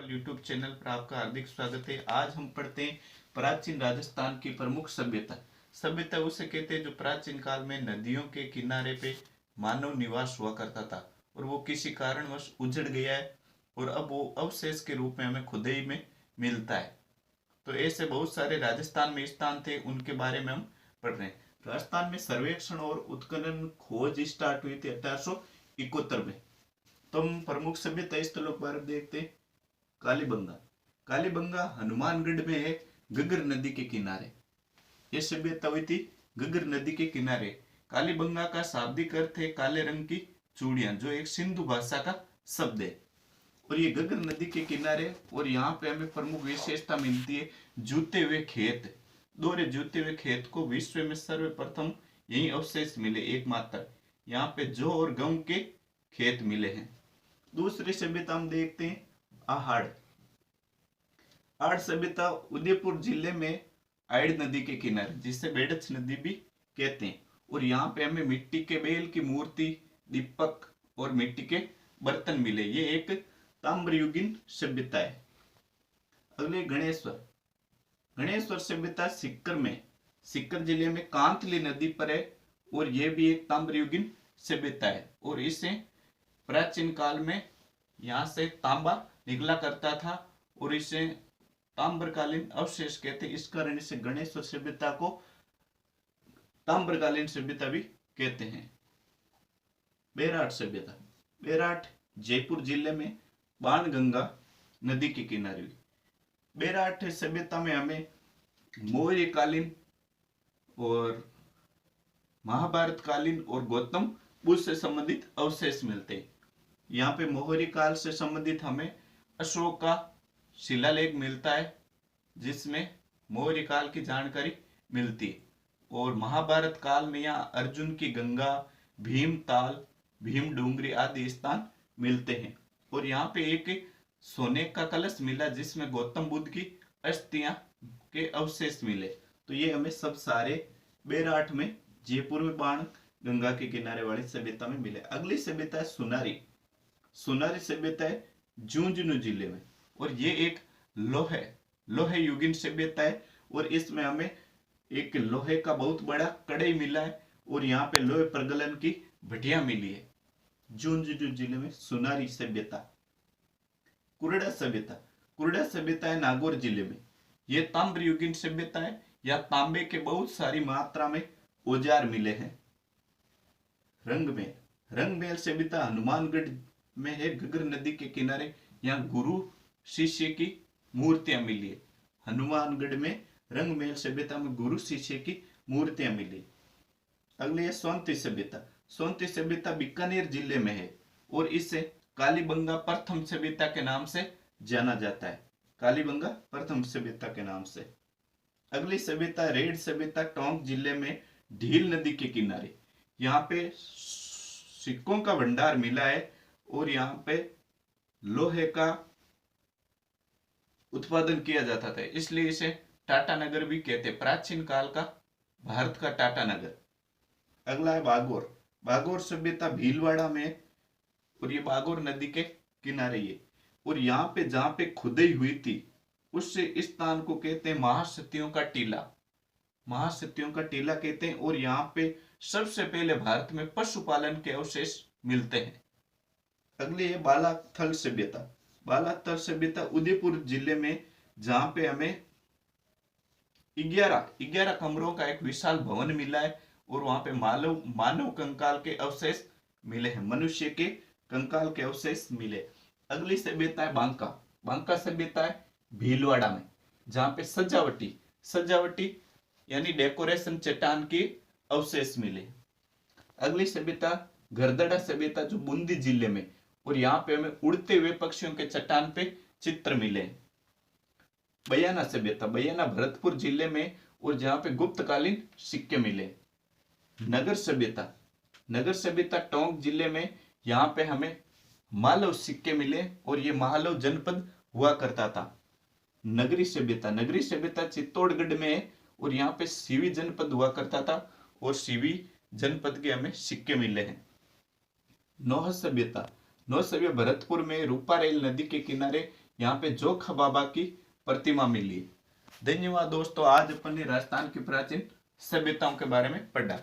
YouTube channel पर आपका हार्दिक स्वागत है। आज हम पढ़ते हैं प्राचीन राजस्थान की प्रमुख सभ्यता। सभ्यता उसे कहते हैं जो प्राचीन काल में नदियों के किनारे पे मानव निवास हुआ करता था और वो किसी कारणवश उजड़ गया है और अब वो अवशेष के रूप में हमें खुदाई में मिलता है। तो ऐसे बहुत सारे राजस्थान में स्थान थे, उनके बारे में हम पढ़ रहे हैं। राजस्थान में सर्वेक्षण और उत्खनन खोज स्टार्ट हुई थी 1871 में। तो हम प्रमुख सभ्यता स्थलों के बारे में देखते हैं। कालीबंगा। कालीबंगा हनुमानगढ़ में है, घग्गर नदी के किनारे। यह सभ्यता हुई थी घग्गर नदी के किनारे। कालीबंगा का शाब्दिक अर्थ है काले रंग की चूड़ियां, जो एक सिंधु भाषा का शब्द है। और ये घग्गर नदी के किनारे, और यहाँ पे हमें प्रमुख विशेषता मिलती है जूते हुए खेत। दोहरे जूते हुए खेत को विश्व में सर्वप्रथम यही अवशेष मिले एकमात्र। यहाँ पे जौ और गेहूं के खेत मिले हैं। दूसरी सभ्यता हम देखते हैं आहड़। आहड़ सभ्यता उदयपुर जिले में आइड नदी के किनारे, जिसे बेडच नदी भी कहते हैं। और यहाँ पे हमें मिट्टी के बेल की मूर्ति, दीपक और मिट्टी के बर्तन मिले। ये एक ताम्रयुगीन सभ्यता है। अगले गणेश्वर। गणेश्वर सभ्यता सिक्कर में, सिक्कर जिले में कांतली नदी पर है और यह भी एक ताम्रयुगीन सभ्यता है। और इसे प्राचीन काल में यहाँ से तांबा निकला करता था और इसे ताम्रकालीन अवशेष कहते हैं। इस कारण इसे गणेश्वर सभ्यता को ताम्रकालीन सभ्यता भी कहते हैं। बेराट सभ्यता। बेराट जयपुर जिले में बाणगंगा नदी के किनारे हुई। बेराट सभ्यता में हमें मौर्य कालीन और महाभारत कालीन और गौतम बुद्ध से संबंधित अवशेष मिलते हैं। यहाँ पे मौर्य काल से संबंधित हमें अशोक का शिलालेख मिलता है, जिसमें मौर्य काल की जानकारी मिलती है। और महाभारत काल में यहाँ अर्जुन की गंगा, भीमताल, भीम डूंगरी आदि स्थान मिलते हैं। और यहाँ पे एक सोने का कलश मिला, जिसमें गौतम बुद्ध की अस्थियां के अवशेष मिले। तो ये हमें सब सारे बेराट में, जयपुर में बाण गंगा के किनारे वाली सभ्यता में मिले। अगली सभ्यता है सुनारी। सुनारी सभ्यता है झुंझुनू जिले में और ये एक लोहे युगीन सभ्यता है। और इसमें हमें एक लोहे का बहुत बड़ा कड़ाई मिला है और यहाँ पे लोहे प्रगलन की भटिया मिली है। झुंझुनू जिले में सुनारी सभ्यता। कुरड़ा सभ्यता। कुरड़ा सभ्यता है नागौर जिले में। यह ताम्र युगीन सभ्यता है। या तांबे के बहुत सारी मात्रा में औजार मिले हैं। रंगमेल। रंगमेल सभ्यता हनुमानगढ़ में है, घग्गर नदी के किनारे। यहाँ गुरु शिष्य की मूर्तियां मिली है। हनुमानगढ़ में रंगमेल सभ्यता में गुरु शिष्य की मूर्तियां मिली। अगली है सोनती सभ्यता। सोनती सभ्यता बीकानेर जिले में है और इसे कालीबंगा प्रथम सभ्यता के नाम से जाना जाता है। कालीबंगा प्रथम सभ्यता के नाम से। अगली सभ्यता रेड सभ्यता टोंक जिले में ढील नदी के किनारे। यहाँ पे सिक्कों का भंडार मिला है और यहाँ पे लोहे का उत्पादन किया जाता था, इसलिए इसे टाटा नगर भी कहते। प्राचीन काल का भारत का टाटा नगर। अगला है बागौर। बागौर सभ्यता भीलवाड़ा में और ये बागौर नदी के किनारे ये। और यहाँ पे जहां पे खुदाई हुई थी उस स्थान को कहते हैं महासतियों का टीला। महासतियों का टीला कहते हैं। और यहाँ पे सबसे पहले भारत में पशुपालन के अवशेष मिलते हैं। अगली है बालाथल सभ्यता। बालाथल सभ्यता उदयपुर जिले में, जहां पे हमें 11 कमरों का एक विशाल भवन मिला है और वहां पे मानव कंकाल के अवशेष मिले हैं। मनुष्य के कंकाल के अवशेष मिले। अगली सभ्यता है बांका। बांका सभ्यता है भीलवाड़ा में, जहां पे सजावटी यानी डेकोरेशन चट्टान के अवशेष मिले। अगली सभ्यता गरदड़ा सभ्यता, जो बूंदी जिले में, और यहाँ पे हमें उड़ते हुए पक्षियों के चट्टान पे चित्र मिले। बयाना सभ्यता। बयाना भरतपुर जिले में और जहाँ पे गुप्तकालीन सिक्के मिले। नगर सभ्यता। नगर सभ्यता टोंक जिले में, यहाँ पे हमें मालव सिक्के मिले और ये मालव जनपद हुआ करता था। नगरी सभ्यता। नगरी सभ्यता चित्तौड़गढ़ में है और यहाँ पे सीवी जनपद हुआ करता था और सीवी जनपद के हमें सिक्के मिले हैं। नौह सभ्यता। नौह सभ्यता भरतपुर में रूपारेल नदी के किनारे, यहाँ पे जोखा बाबा की प्रतिमा मिली है। धन्यवाद दोस्तों, आज अपन ने राजस्थान की प्राचीन सभ्यताओं के बारे में पढ़ा।